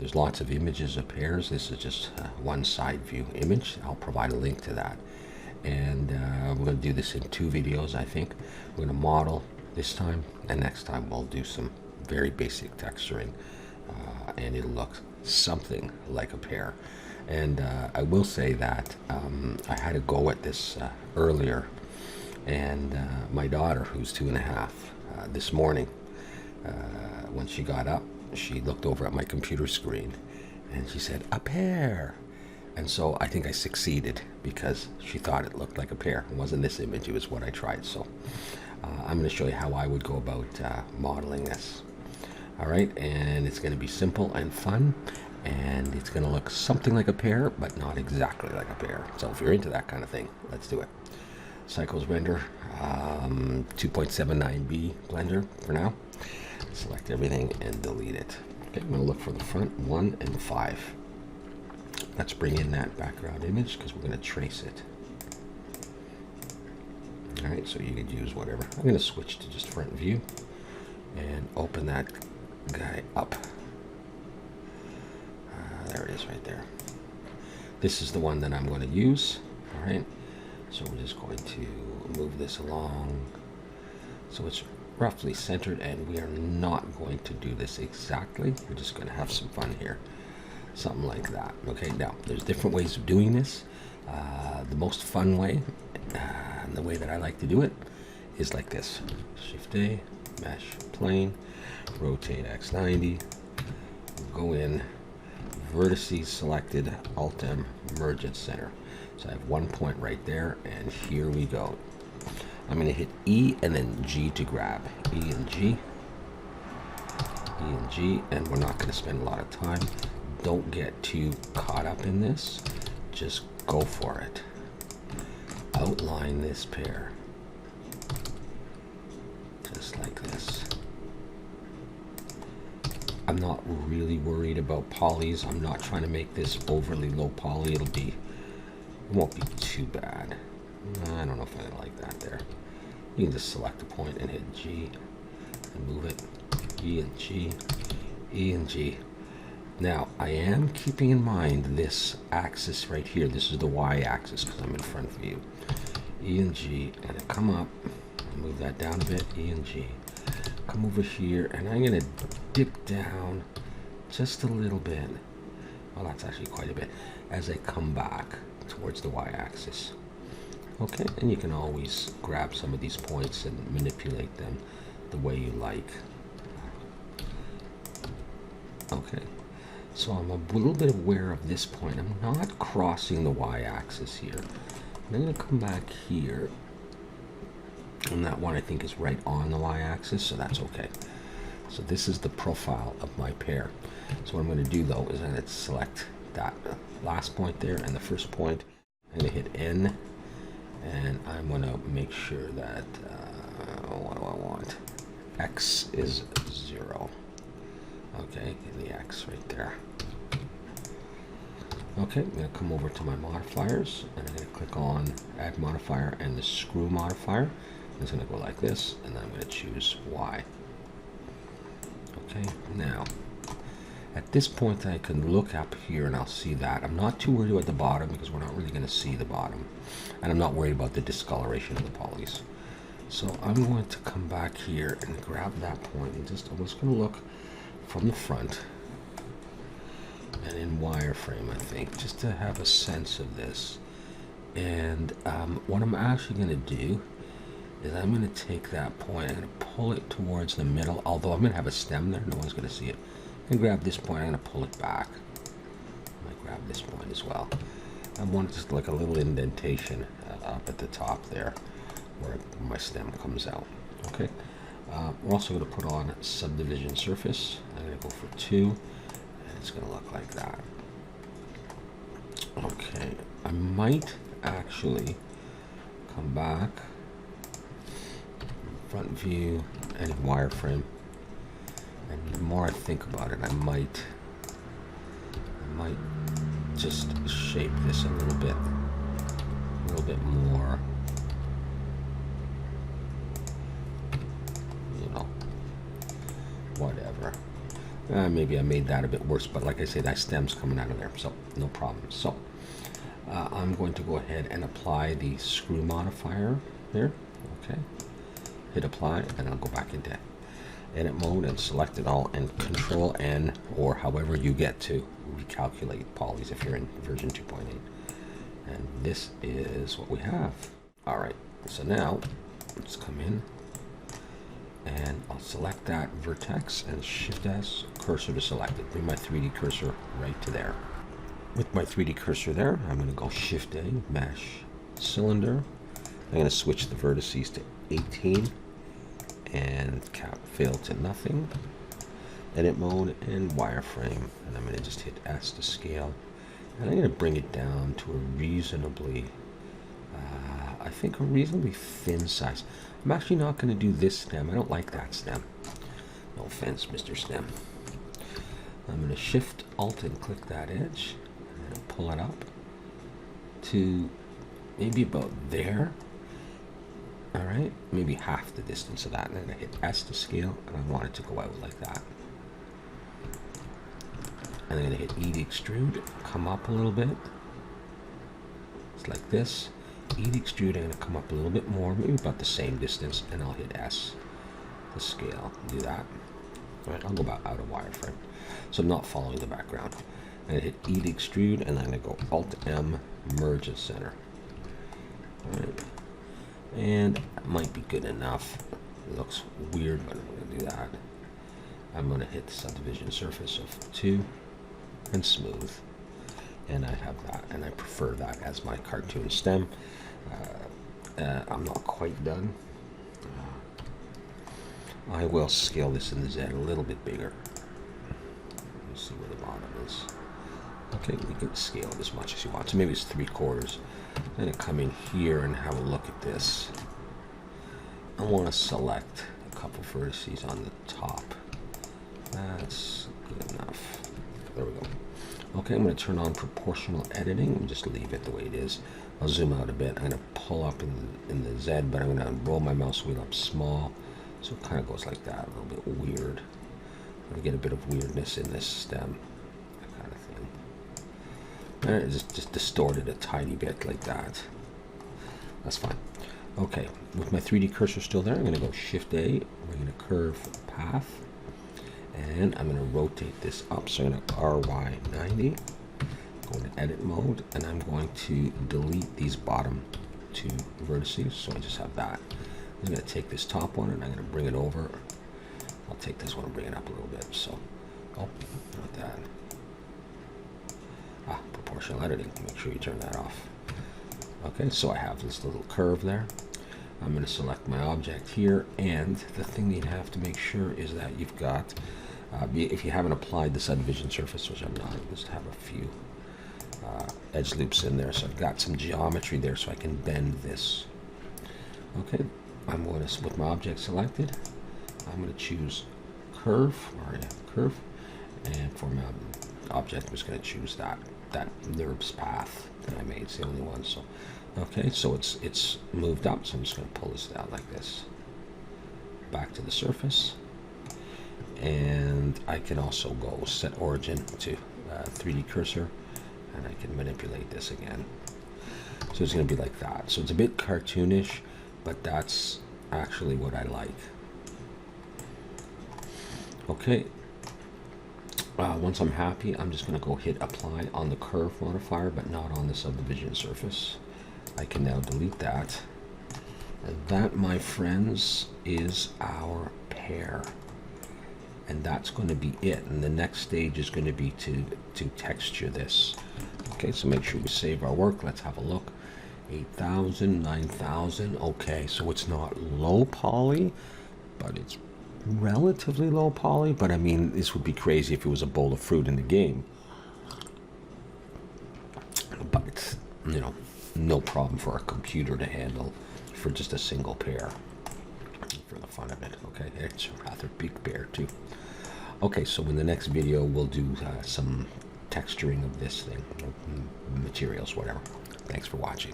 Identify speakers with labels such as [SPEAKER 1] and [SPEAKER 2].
[SPEAKER 1] There's lots of images of pears. This is just one side view image. I'll provide a link to that. And we're going to do this in 2 videos, I think. We're going to model this time, and next time we'll do some very basic texturing, and it'll look something like a pear. And I will say that I had a go at this earlier, and my daughter, who's 2.5, this morning, when she got up, she looked over at my computer screen and she said, "A pear." And so I think I succeeded because she thought it looked like a pear. It wasn't this image, it was what I tried. So I'm going to show you how I would go about modeling this. All right, and it's going to be simple and fun, and it's going to look something like a pear, but not exactly like a pear. So if you're into that kind of thing, let's do it. Cycles render, 2.79B blender for now. Select everything and delete it. Okay, I'm going to look for the front 1 and 5. Let's bring in that background image because we're going to trace it. All right, so you could use whatever. I'm going to switch to just front view and open that guy up. There it is right there. This is the one that I'm going to use. All right, so we're just going to move this along so it's roughly centered, and we are not going to do this exactly. We're just going to have some fun here. Something like that. Okay, now there's different ways of doing this. The most fun way, and the way that I like to do it, is like this. Shift A, mesh plane, rotate X90, go in, vertices selected, Alt M, merge at center. So I have 1 point right there, and here we go. I'm going to hit E and then G to grab. E and G. E and G, and we're not going to spend a lot of time. Don't get too caught up in this. Just go for it. Outline this pear. Just like this. I'm not really worried about polys. I'm not trying to make this overly low poly. It won't be too bad. I don't know if I like that there. You can just select a point and hit G and move it. E and G, E and G. Now, I am keeping in mind this axis right here. This is the Y axis because I'm in front view. E and G, and I come up, move that down a bit, E and G. Come over here, and I'm going to dip down just a little bit. Well, that's actually quite a bit, as I come back towards the Y axis. Okay, and you can always grab some of these points and manipulate them the way you like. Okay, so I'm a little bit aware of this point. I'm not crossing the Y-axis here. I'm going to come back here, and that one I think is right on the Y-axis, so that's okay. So this is the profile of my pear. So what I'm going to do though is I'm going to select that last point there and the first point. I'm going to hit N, and I'm going to make sure that, what do I want? X is 0. Okay, the X right there. Okay, I'm going to come over to my modifiers, and I'm going to click on Add Modifier and the Screw Modifier. It's going to go like this, and then I'm going to choose Y. Okay, now, at this point I can look up here and I'll see that. I'm not too worried about the bottom because we're not really going to see the bottom. And I'm not worried about the discoloration of the polys. So I'm going to come back here and grab that point and I'm just going to look from the front and in wireframe, I think, just to have a sense of this. And what I'm actually going to do is I'm going to take that point, I'm going to pull it towards the middle, although I'm going to have a stem there, no one's going to see it. And grab this point, I'm going to pull it back. I might grab this point as well. I want just like a little indentation up at the top there where my stem comes out. Okay. We're also going to put on subdivision surface. I'm going to go for 2, and it's going to look like that. Okay. I might actually come back, front view, and wireframe. And the more I think about it, I might just shape this a little bit more, you know, whatever. Maybe I made that a bit worse, but like I said, that stem's coming out of there, so no problem. So I'm going to go ahead and apply the screw modifier here. Okay, hit apply, and I'll go back into edit mode and select it all, and Control N, or however you get to recalculate polys if you're in version 2.8. And this is what we have. All right, so now let's come in, and I'll select that vertex and Shift S, cursor to select it. Bring my 3D cursor right to there. With my 3D cursor there, I'm going to go Shift A, Mesh, Cylinder. I'm going to switch the vertices to 18 and cap fill to nothing. Edit mode and wireframe. And I'm going to just hit S to scale. And I'm going to bring it down to a reasonably, I think a reasonably thin size. I'm actually not going to do this stem. I don't like that stem. No offense, Mr. Stem. I'm going to Shift Alt and click that edge and pull it up to maybe about there. All right, maybe half the distance of that. And then I hit S to scale, and I want it to go out like that. And I'm going to hit E to extrude, come up a little bit. It's like this. E to extrude, I'm going to come up a little bit more, maybe about the same distance, and I'll hit S to scale. Do that. All right, I'll go back out of wireframe. So I'm not following the background. I'm going to hit E to extrude, and I'm going to go Alt M, merge and center. All right. And that might be good enough. It looks weird, but I'm going to do that. I'm going to hit the subdivision surface of 2 and smooth. And I have that, and I prefer that as my cartoon stem. I'm not quite done. I will scale this in the Z a little bit bigger. Let's see where the bottom is. Okay, we can scale it as much as you want. So maybe it's 3/4. I'm going to come in here and have a look at this. I want to select a couple vertices on the top. That's good enough. There we go. Okay, I'm going to turn on proportional editing and just leave it the way it is. I'll zoom out a bit. I'm going to pull up in the Z, but I'm going to roll my mouse wheel up small. So it kind of goes like that, a little bit weird. I'm going to get a bit of weirdness in this stem. That kind of thing. And just distort it a tiny bit like that. That's fine. Okay, with my 3D cursor still there, I'm going to go Shift A. We're going to curve path. And I'm going to rotate this up. So I'm going to RY90. Go into edit mode. And I'm going to delete these bottom 2 vertices. So I just have that. I'm going to take this top one and I'm going to bring it over. I'll take this one and bring it up a little bit. So, oh, not that. Proportional editing. Make sure you turn that off. Okay, so I have this little curve there. I'm going to select my object here, and the thing that you have to make sure is that you've got, if you haven't applied the subdivision surface, which I'm not, I just have a few edge loops in there, so I've got some geometry there so I can bend this. Okay, I'm going to, with my object selected, I'm going to choose curve, and for my object, I'm just going to choose that NURBS path that I made. It's the only one. So, okay, so it's moved up. So I'm just going to pull this down like this, back to the surface, and I can also go set origin to 3D cursor, and I can manipulate this again. So it's going to be like that. So it's a bit cartoonish, but that's actually what I like. Okay. Once I'm happy, I'm just going to go hit apply on the curve modifier, but not on the subdivision surface. I can now delete that. And that, my friends, is our pear. And that's going to be it. And the next stage is going to be to texture this. Okay, so make sure we save our work. Let's have a look. 8,000, 9,000. Okay, so it's not low poly, but it's relatively low poly. But I mean, this would be crazy if it was a bowl of fruit in the game. But it's, you know, no problem for a computer to handle for just a single pear. For the fun of it. Okay, it's a rather big pear too. Okay, so in the next video we'll do some texturing of this thing, materials, whatever. Thanks for watching.